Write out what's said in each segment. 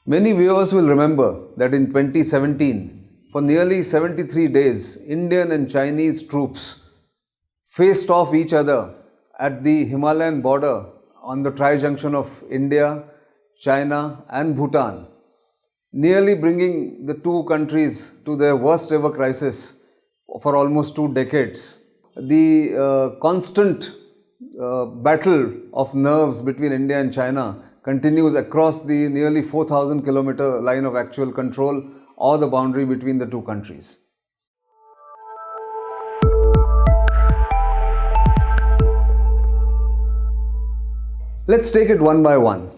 Many viewers will remember that in 2017, for nearly 73 days, Indian and Chinese troops faced off each other at the Himalayan border on the tri-junction of India, China and Bhutan, nearly bringing the two countries to their worst ever crisis for almost 2 decades. The constant battle of nerves between India and China continues across the nearly 4,000 kilometer line of actual control or the boundary between the two countries. Let's take it one by one.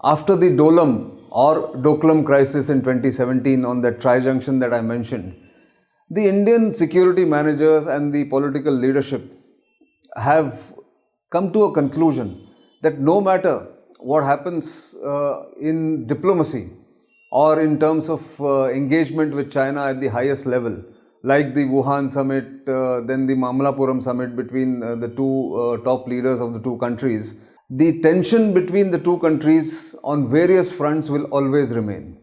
After the Doklam crisis in 2017 on that tri-junction that I mentioned, the Indian security managers and the political leadership have come to a conclusion that no matter what happens in diplomacy or in terms of engagement with China at the highest level, like the Wuhan summit, then the Mamallapuram summit between the two top leaders of the two countries, the tension between the two countries on various fronts will always remain.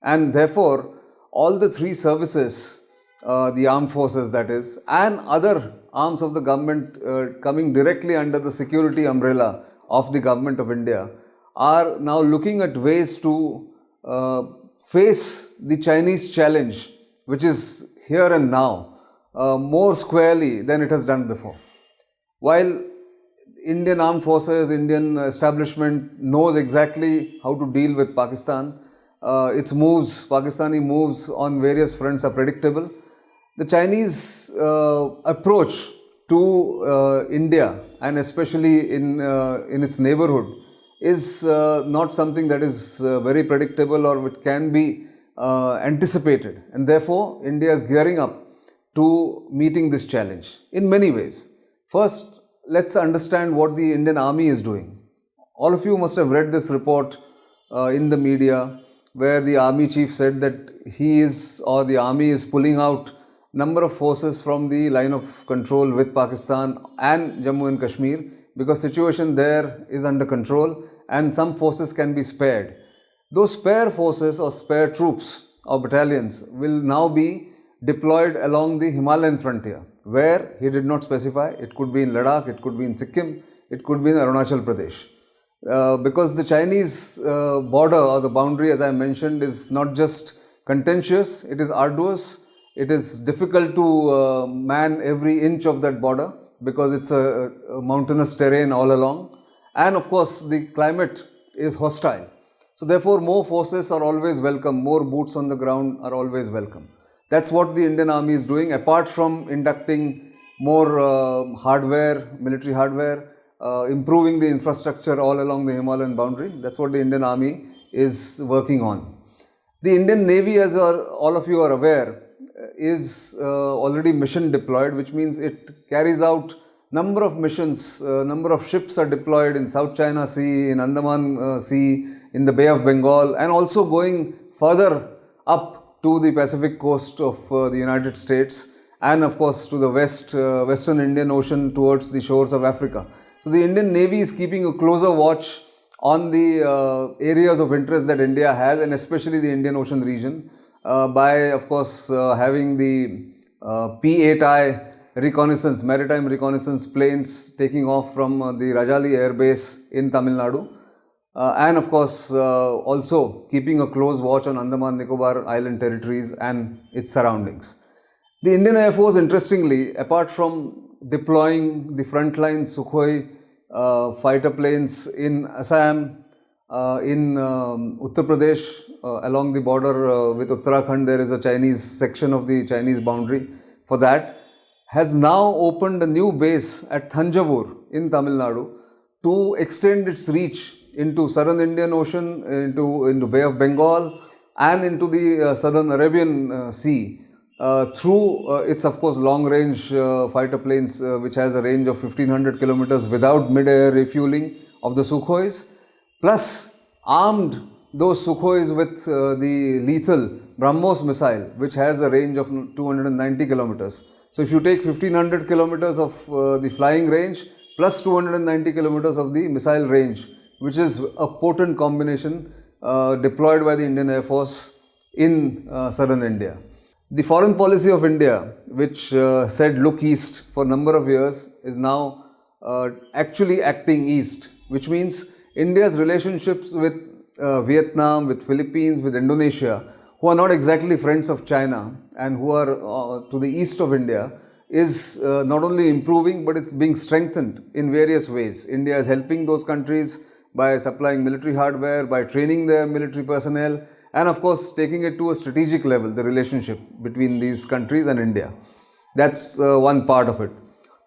And therefore, all the three services, the armed forces that is, and other arms of the government coming directly under the security umbrella of the government of India, are now looking at ways to face the Chinese challenge, which is here and now, more squarely than it has done before. While Indian armed forces, Indian establishment knows exactly how to deal with Pakistan, its moves, Pakistani moves on various fronts are predictable. The Chinese approach to India, and especially in its neighbourhood, is not something that is very predictable or which can be anticipated. And therefore, India is gearing up to meeting this challenge in many ways. First, let's understand what the Indian Army is doing. All of you must have read this report in the media, where the Army Chief said that the Army is pulling out number of forces from the line of control with Pakistan and Jammu and Kashmir, because situation there is under control and some forces can be spared. Those spare forces or spare troops or battalions will now be deployed along the Himalayan frontier, where he did not specify. It could be in Ladakh, it could be in Sikkim, it could be in Arunachal Pradesh. Because the Chinese border or the boundary, as I mentioned, is not just contentious, it is arduous. It is difficult to man every inch of that border because it's a mountainous terrain all along. And of course, the climate is hostile. So therefore, more forces are always welcome, more boots on the ground are always welcome. That's what the Indian Army is doing, apart from inducting more hardware, military hardware, improving the infrastructure all along the Himalayan boundary. That's what the Indian Army is working on. The Indian Navy, as all of you are aware, is already mission deployed, which means it carries out number of missions, number of ships are deployed in South China Sea, in Andaman Sea, in the Bay of Bengal, and also going further up to the Pacific coast of the United States, and of course to the Western Indian Ocean towards the shores of Africa. So the Indian Navy is keeping a closer watch on the areas of interest that India has, and especially the Indian Ocean region, by of course having the P-8I reconnaissance, maritime reconnaissance planes taking off from the Rajali Air Base in Tamil Nadu, and of course also keeping a close watch on Andaman Nicobar Island territories and its surroundings. The Indian Air Force, interestingly, apart from deploying the frontline Sukhoi fighter planes in Assam, in Uttar Pradesh, along the border with Uttarakhand, there is a Chinese section of the Chinese boundary for that, has now opened a new base at Thanjavur in Tamil Nadu to extend its reach into southern Indian Ocean, into Bay of Bengal, and into the southern Arabian Sea through its, of course, long-range fighter planes, which has a range of 1500 kilometers without mid-air refueling of the Sukhois, plus armed those Sukhois with the lethal BrahMos missile, which has a range of 290 kilometers. So if you take 1500 kilometers of the flying range plus 290 kilometers of the missile range, which is a potent combination, deployed by the Indian Air Force in southern India. The foreign policy of India, which said look east for a number of years, is now actually acting east, which means India's relationships with Vietnam, with Philippines, with Indonesia, who are not exactly friends of China and who are to the east of India, is not only improving but it's being strengthened in various ways. India is helping those countries by supplying military hardware, by training their military personnel, and of course taking it to a strategic level, the relationship between these countries and India. That's one part of it.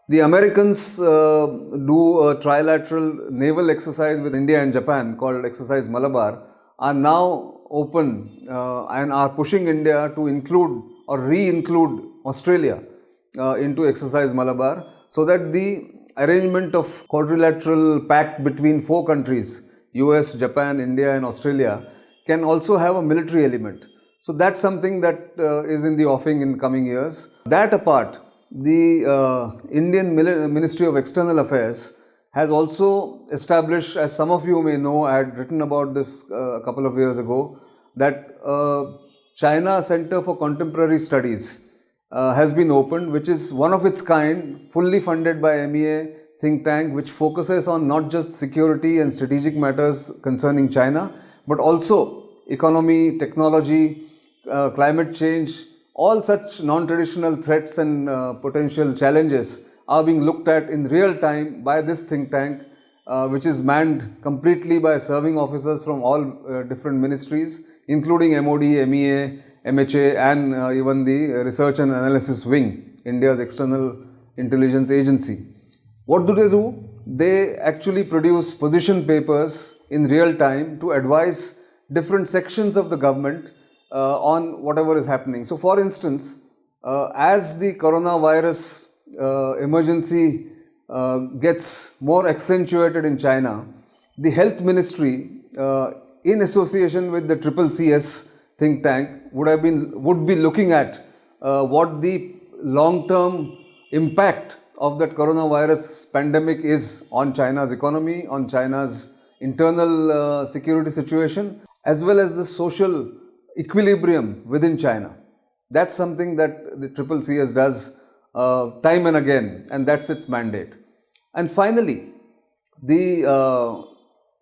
The Americans do a trilateral naval exercise with India and Japan called Exercise Malabar, are now open and are pushing India to include or re-include Australia into Exercise Malabar, so that the arrangement of quadrilateral pact between four countries, US, Japan, India and Australia, can also have a military element. So that's something that is in the offing in coming years. That apart, the Indian Ministry of External Affairs has also established, as some of you may know, I had written about this a couple of years ago, that China Center for Contemporary Studies has been opened, which is one of its kind, fully funded by MEA think tank, which focuses on not just security and strategic matters concerning China, but also economy, technology, climate change. All such non-traditional threats and potential challenges are being looked at in real time by this think tank, which is manned completely by serving officers from all different ministries, including MOD, MEA, MHA and even the Research and Analysis Wing, India's external intelligence agency. What do? They actually produce position papers in real time to advise different sections of the government on whatever is happening. So for instance, as the coronavirus emergency gets more accentuated in China, the health ministry in association with the CCCS think tank would be looking at what the long-term impact of that coronavirus pandemic is on China's economy, on China's internal security situation, as well as the social equilibrium within China. That's something that the CCCS does time and again, and that's its mandate. And finally, the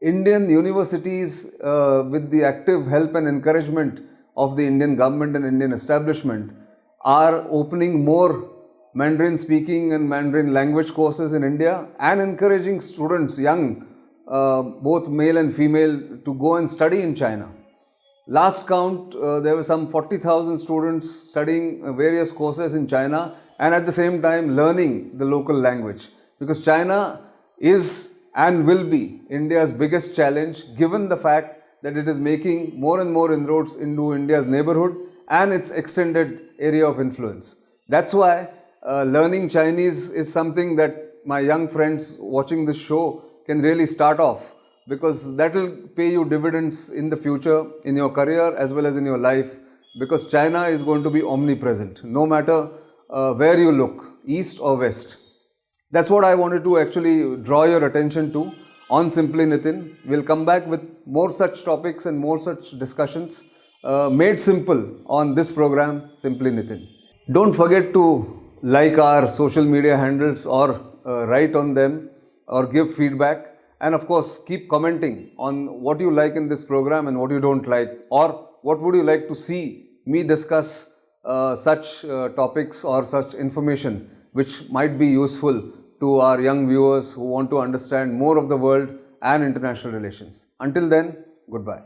Indian universities, with the active help and encouragement of the Indian government and Indian establishment, are opening more Mandarin speaking and Mandarin language courses in India and encouraging students, young, both male and female, to go and study in China. Last count, there were some 40,000 students studying various courses in China and at the same time learning the local language, because China is and will be India's biggest challenge, given the fact that it is making more and more inroads into India's neighborhood and its extended area of influence. That's why learning Chinese is something that my young friends watching this show can really start off, because that will pay you dividends in the future, in your career as well as in your life, because China is going to be omnipresent, no matter where you look, east or west. That's what I wanted to actually draw your attention to on Simply Nitin. We'll come back with more such topics and more such discussions made simple on this program, Simply Nitin. Don't forget to like our social media handles or write on them or give feedback. And of course, keep commenting on what you like in this program and what you don't like, or what would you like to see me discuss such topics or such information which might be useful to our young viewers who want to understand more of the world and international relations. Until then, goodbye.